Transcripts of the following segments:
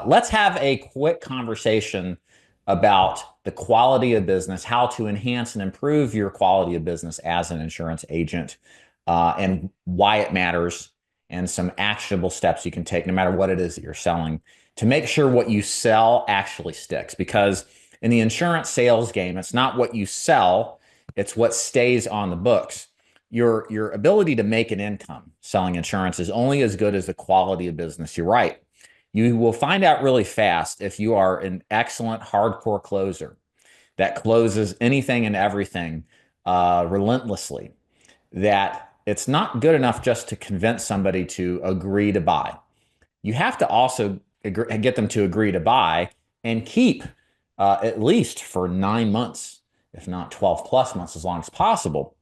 Let's have a quick conversation about the quality of business, how to enhance and improve your quality of business as an insurance agent, and why it matters, and some actionable steps you can take no matter what it is that you're selling to make sure what you sell actually sticks. Because in the insurance sales game, it's not what you sell, it's what stays on the books. Your ability to make an income selling insurance is only as good as the quality of business you write. You will find out really fast if you are an excellent hardcore closer that closes anything and everything relentlessly, that it's not good enough just to convince somebody to agree to buy. You have to also get them to agree to buy and keep at least for 9 months, if not 12 plus months, as long as possible.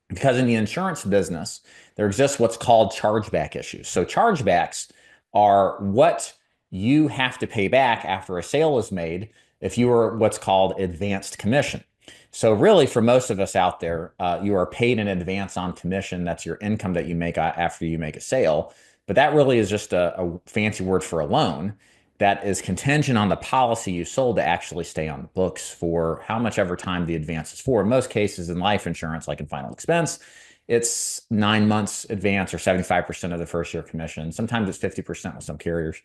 Because in the insurance business, there exists what's called chargeback issues. So chargebacks are what you have to pay back after a sale is made if you are what's called advanced commission. So really, for most of us out there, you are paid in advance on commission. That's your income that you make after you make a sale. But that really is just a fancy word for a loan that is contingent on the policy you sold to actually stay on the books for how much ever time the advance is for. In most cases in life insurance, like in final expense, it's 9 months advance or 75% of the first year commission. Sometimes it's 50% with some carriers.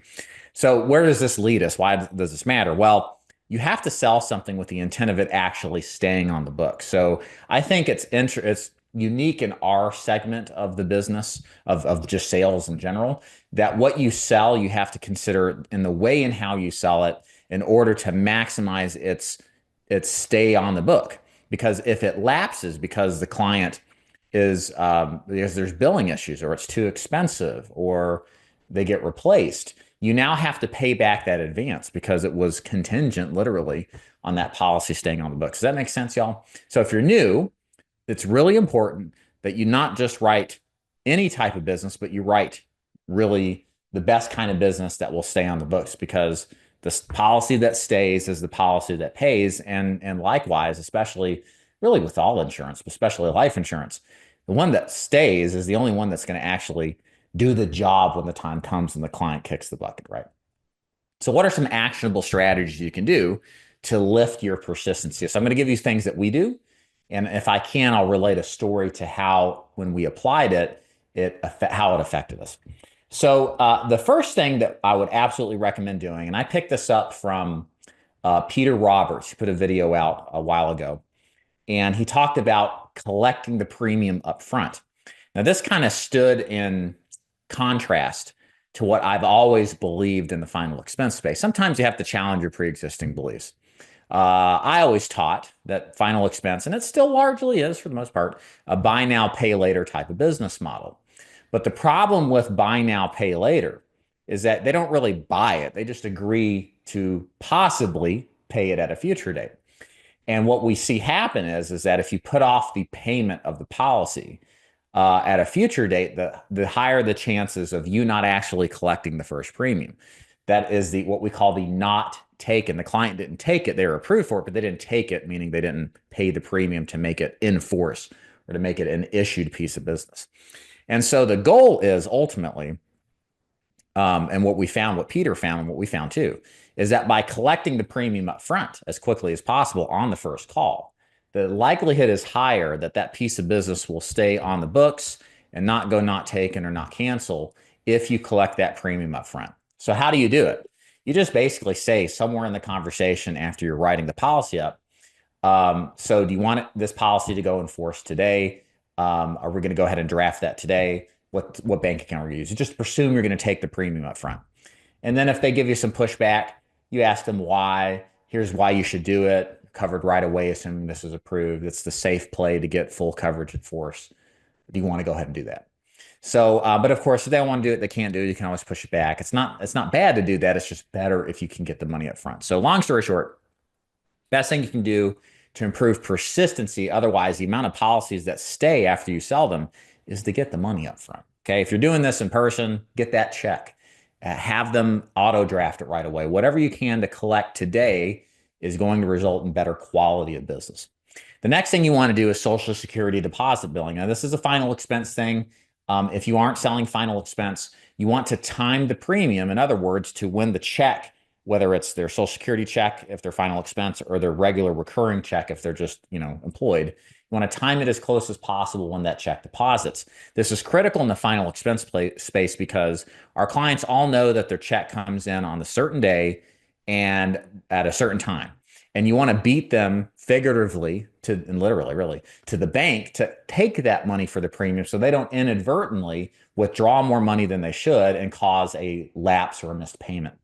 So where does this lead us? Why does this matter? Well, you have to sell something with the intent of it actually staying on the book. So I think it's unique in our segment of the business of just sales in general, that what you sell, you have to consider in the way and how you sell it in order to maximize its stay on the book. Because if it lapses because the client is because there's billing issues or it's too expensive or they get replaced, you now have to pay back that advance because it was contingent literally on that policy staying on the books. Does that make sense, y'all? So if you're new, it's really important that you not just write any type of business, but you write really the best kind of business that will stay on the books, because the policy that stays is the policy that pays. And likewise, especially really with all insurance, but especially life insurance, the one that stays is the only one that's going to actually do the job when the time comes and the client kicks the bucket, right? So what are some actionable strategies you can do to lift your persistency? So I'm going to give you things that we do. And if I can, I'll relate a story to how, when we applied it, how it affected us. So the first thing that I would absolutely recommend doing, and I picked this up from Peter Roberts, who put a video out a while ago, and he talked about collecting the premium up front. Now, this kind of stood in contrast to what I've always believed in the final expense space. Sometimes you have to challenge your pre-existing beliefs. I always taught that final expense, and it still largely is for the most part, a buy now, pay later type of business model. But the problem with buy now, pay later is that they don't really buy it. They just agree to possibly pay it at a future date. And what we see happen is that if you put off the payment of the policy at a future date, the higher the chances of you not actually collecting the first premium. That is what we call the not taken. The client didn't take it. They were approved for it, but they didn't take it, meaning they didn't pay the premium to make it in force or to make it an issued piece of business. And so the goal is ultimately, and what we found, what Peter found, and what we found too, is that by collecting the premium up front as quickly as possible on the first call, the likelihood is higher that that piece of business will stay on the books and not go not taken or not cancel if you collect that premium up front. So how do you do it? You just basically say somewhere in the conversation after you're writing the policy up, so do you want this policy to go in force today? Are we going to go ahead and draft that today? What bank account are we using? Just presume you're going to take the premium up front. And then if they give you some pushback, you ask them why. Here's why you should do it. Covered right away, assuming this is approved. It's the safe play to get full coverage in force. Do you want to go ahead and do that? So, but of course, if they don't want to do it, they can't do it. You can always push it back. It's not bad to do that. It's just better if you can get the money up front. So long story short, best thing you can do to improve persistency, otherwise the amount of policies that stay after you sell them, is to get the money up front. Okay. If you're doing this in person, get that check. Have them auto draft it right away. Whatever you can to collect today is going to result in better quality of business. The next thing you want to do is Social Security deposit billing. Now, this is a final expense thing. If you aren't selling final expense, You want to time the premium, in other words, to when the check, whether it's their Social Security check if they're final expense or their regular recurring check if they're just, employed. You want to time it as close as possible when that check deposits. This is critical in the final expense space because our clients all know that their check comes in on a certain day and at a certain time. And you want to beat them figuratively and literally, really, to the bank to take that money for the premium so they don't inadvertently withdraw more money than they should and cause a lapse or a missed payment.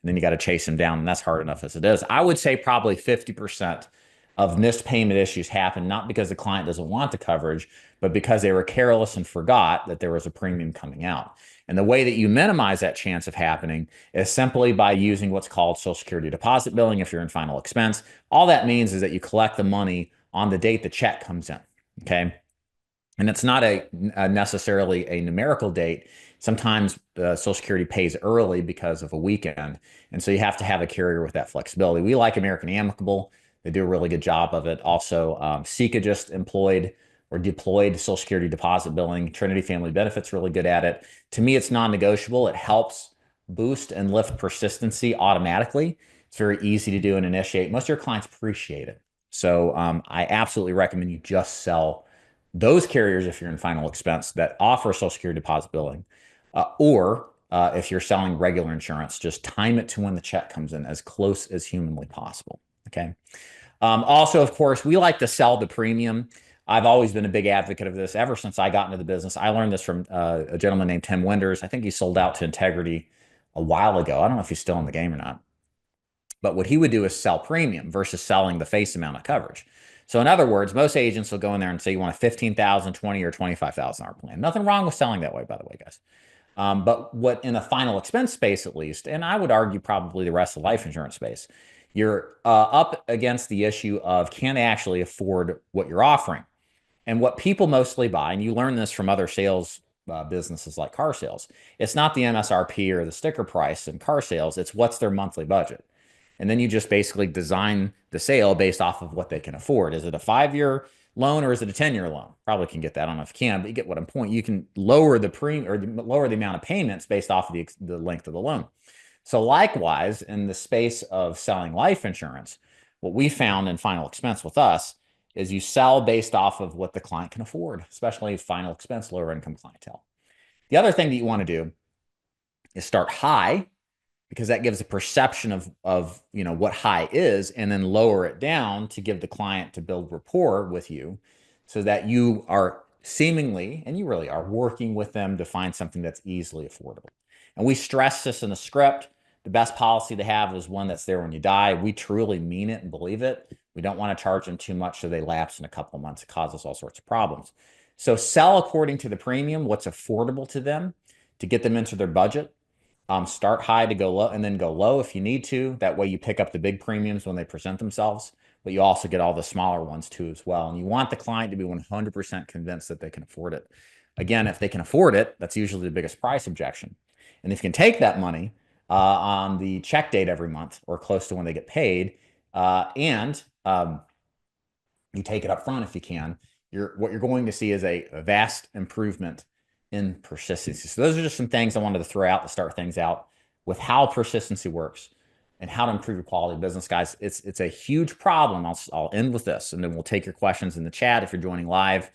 And then you got to chase them down, and that's hard enough as it is. I would say probably 50% of missed payment issues happen not because the client doesn't want the coverage, but because they were careless and forgot that there was a premium coming out. And the way that you minimize that chance of happening is simply by using what's called Social Security deposit billing if you're in final expense. All that means is that you collect the money on the date the check comes in, okay? And it's not necessarily a numerical date. Sometimes Social Security pays early because of a weekend. And so you have to have a carrier with that flexibility. We like American Amicable. They do a really good job of it. Also, SECA just employed or deployed Social Security deposit billing. Trinity Family Benefits really good at it. To me, it's non-negotiable. It helps boost and lift persistency automatically. It's very easy to do and initiate. Most of your clients appreciate it. So I absolutely recommend you just sell those carriers if you're in final expense that offer Social Security deposit billing, or if you're selling regular insurance, just time it to when the check comes in as close as humanly possible. Okay. Also, of course, we like to sell the premium. I've always been a big advocate of this ever since I got into the business. I learned this from a gentleman named Tim Winders. I think he sold out to Integrity a while ago. I don't know if he's still in the game or not. But what he would do is sell premium versus selling the face amount of coverage. So in other words, most agents will go in there and say you want a 15,000, 20, or $25,000 plan. Nothing wrong with selling that way, by the way, guys. But what in a final expense space, at least, and I would argue probably the rest of the life insurance space, you're up against the issue of can they actually afford what you're offering? And what people mostly buy, and you learn this from other sales businesses like car sales, it's not the MSRP or the sticker price in car sales, it's what's their monthly budget. And then you just basically design the sale based off of what they can afford. Is it a 5-year loan or is it a 10-year loan? Probably can get that. I don't know if you can, but you get what I'm pointing. You can lower the premium or lower the amount of payments based off of the length of the loan. So likewise, in the space of selling life insurance, what we found in final expense with us is you sell based off of what the client can afford, especially final expense, lower income clientele. The other thing that you want to do is start high because that gives a perception of what high is, and then lower it down to give the client to build rapport with you so that you are seemingly, and you really are, working with them to find something that's easily affordable. And we stress this in the script. The best policy to have is one that's there when you die. We truly mean it and believe it. We don't want to charge them too much so they lapse in a couple of months. It causes all sorts of problems. So sell according to the premium, what's affordable to them to get them into their budget. Start high to go low and then go low if you need to. That way you pick up the big premiums when they present themselves, but you also get all the smaller ones too as well. And you want the client to be 100% convinced that they can afford it. Again, if they can afford it, that's usually the biggest price objection. And if you can take that money on the check date every month or close to when they get paid, and you take it up front if you can, what you're going to see is a vast improvement in persistency. So those are just some things I wanted to throw out to start things out with how persistency works and how to improve your quality of business, guys. It's a huge problem. I'll end with this, and then we'll take your questions in the chat. If you're joining live,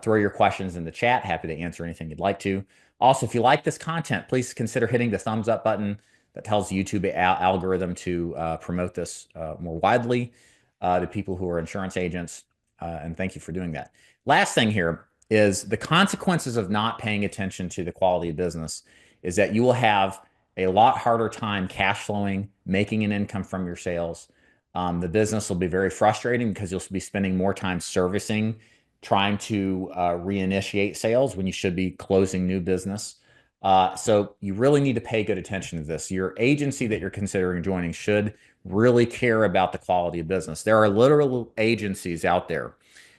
throw your questions in the chat. Happy to answer anything you'd like to. Also, if you like this content, please consider hitting the thumbs up button that tells the YouTube algorithm to promote this more widely to people who are insurance agents. And thank you for doing that. Last thing here is the consequences of not paying attention to the quality of business is that you will have a lot harder time cash flowing, making an income from your sales. The business will be very frustrating because you'll be spending more time servicing, trying to reinitiate sales when you should be closing new business. So you really need to pay good attention to this. Your agency that you're considering joining should really care about the quality of business. There are literal agencies out there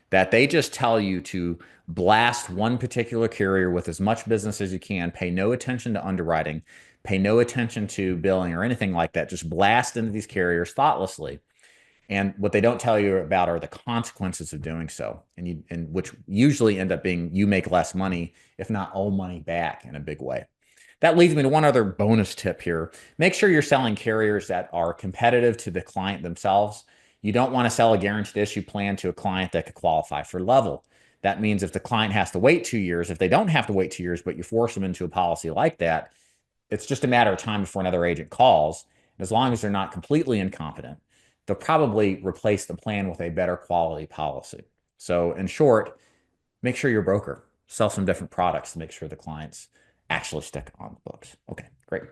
that they just tell you to blast one particular carrier with as much business as you can, pay no attention to underwriting, pay no attention to billing or anything like that. Just blast into these carriers thoughtlessly. And what they don't tell you about are the consequences of doing so, and which usually end up being you make less money, if not all money back in a big way. That leads me to one other bonus tip here. Make sure you're selling carriers that are competitive to the client themselves. You don't want to sell a guaranteed issue plan to a client that could qualify for level. That means if the client has to wait 2 years, if they don't have to wait 2 years, but you force them into a policy like that, it's just a matter of time before another agent calls. As long as they're not completely incompetent, they'll probably replace the plan with a better quality policy. So, in short, make sure your broker sell some different products to make sure the clients actually stick on the books. Okay, great.